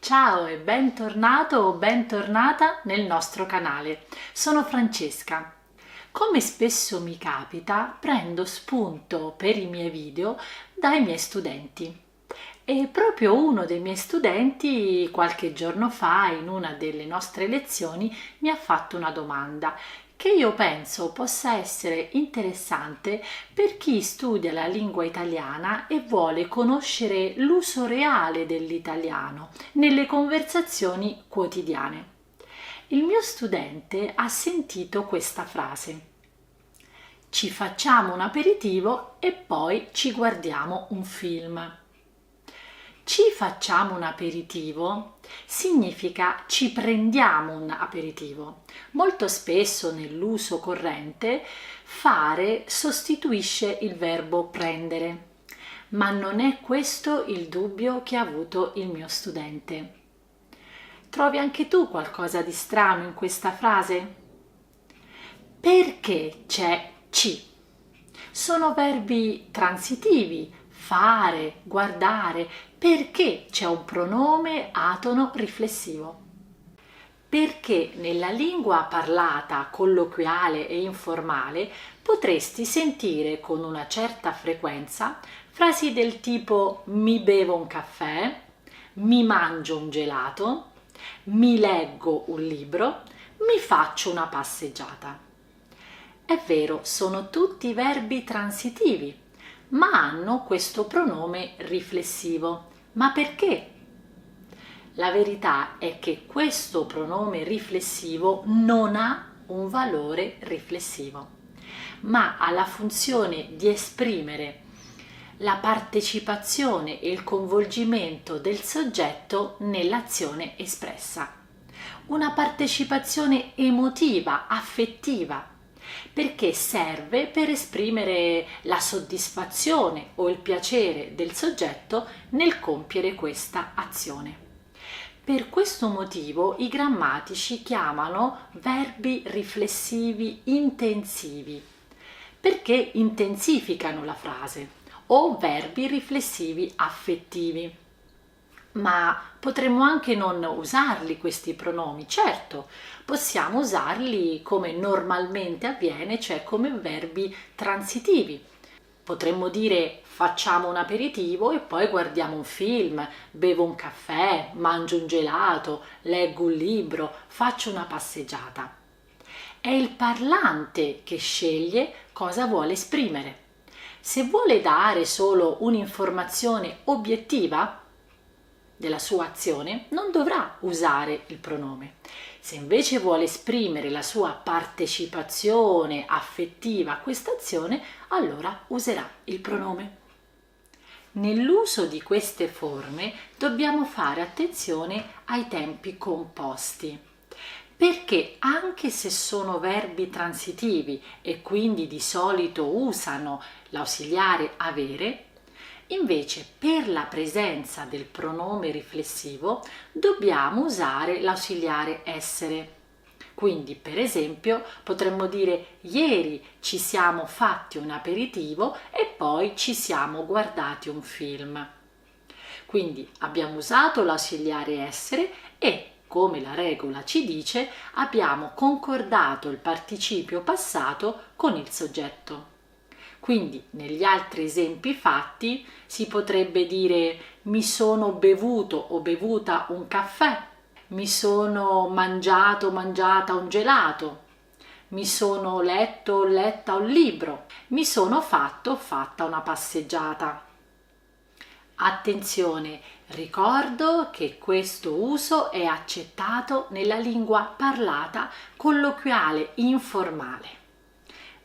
Ciao e bentornato o bentornata nel nostro canale. Sono Francesca. Come spesso mi capita, prendo spunto per i miei video dai miei studenti. E proprio uno dei miei studenti qualche giorno fa, in una delle nostre lezioni, mi ha fatto una domanda che io penso possa essere interessante per chi studia la lingua italiana e vuole conoscere l'uso reale dell'italiano nelle conversazioni quotidiane. Il mio studente ha sentito questa frase: ci facciamo un aperitivo e poi ci guardiamo un film. Ci facciamo un aperitivo significa ci prendiamo un aperitivo. Molto spesso nell'uso corrente fare sostituisce il verbo prendere, ma non è questo il dubbio che ha avuto il mio studente. Trovi anche tu qualcosa di strano in questa frase? Perché c'è ci? Sono verbi transitivi, fare, guardare. Perché c'è un pronome atono riflessivo? Perché nella lingua parlata, colloquiale e informale potresti sentire con una certa frequenza frasi del tipo mi bevo un caffè, mi mangio un gelato, mi leggo un libro, mi faccio una passeggiata. È vero, sono tutti verbi transitivi, ma hanno questo pronome riflessivo. Ma perché? La verità è che questo pronome riflessivo non ha un valore riflessivo, ma ha la funzione di esprimere la partecipazione e il coinvolgimento del soggetto nell'azione espressa. Una partecipazione emotiva, affettiva, perché serve per esprimere la soddisfazione o il piacere del soggetto nel compiere questa azione. Per questo motivo i grammatici chiamano verbi riflessivi intensivi, perché intensificano la frase, o verbi riflessivi affettivi. Ma potremmo anche non usarli questi pronomi, certo, possiamo usarli come normalmente avviene, cioè come verbi transitivi. Potremmo dire facciamo un aperitivo e poi guardiamo un film, bevo un caffè, mangio un gelato, leggo un libro, faccio una passeggiata. È il parlante che sceglie cosa vuole esprimere. Se vuole dare solo un'informazione obiettiva della sua azione, non dovrà usare il pronome. Se invece vuole esprimere la sua partecipazione affettiva a questa azione, allora userà il pronome. Nell'uso di queste forme dobbiamo fare attenzione ai tempi composti, perché anche se sono verbi transitivi e quindi di solito usano l'ausiliare avere, invece per la presenza del pronome riflessivo dobbiamo usare l'ausiliare essere. Quindi per esempio potremmo dire ieri ci siamo fatti un aperitivo e poi ci siamo guardati un film. Quindi abbiamo usato l'ausiliare essere e, come la regola ci dice, abbiamo concordato il participio passato con il soggetto. Quindi negli altri esempi fatti si potrebbe dire mi sono bevuto o bevuta un caffè, mi sono mangiato o mangiata un gelato, mi sono letto o letta un libro, mi sono fatto o fatta una passeggiata. Attenzione, ricordo che questo uso è accettato nella lingua parlata, colloquiale, informale.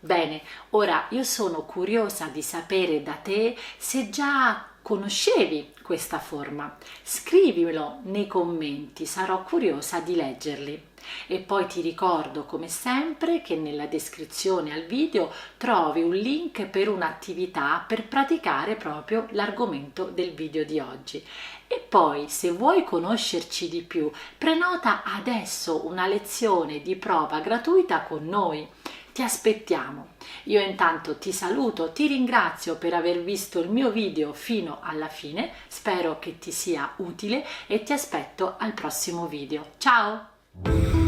Bene, ora io sono curiosa di sapere da te se già conoscevi questa forma. Scrivilo nei commenti, sarò curiosa di leggerli. E poi ti ricordo come sempre che nella descrizione al video trovi un link per un'attività per praticare proprio l'argomento del video di oggi. E poi se vuoi conoscerci di più, prenota adesso una lezione di prova gratuita con noi. Ti aspettiamo. Io intanto ti saluto, ti ringrazio per aver visto il mio video fino alla fine, spero che ti sia utile e ti aspetto al prossimo video. Ciao!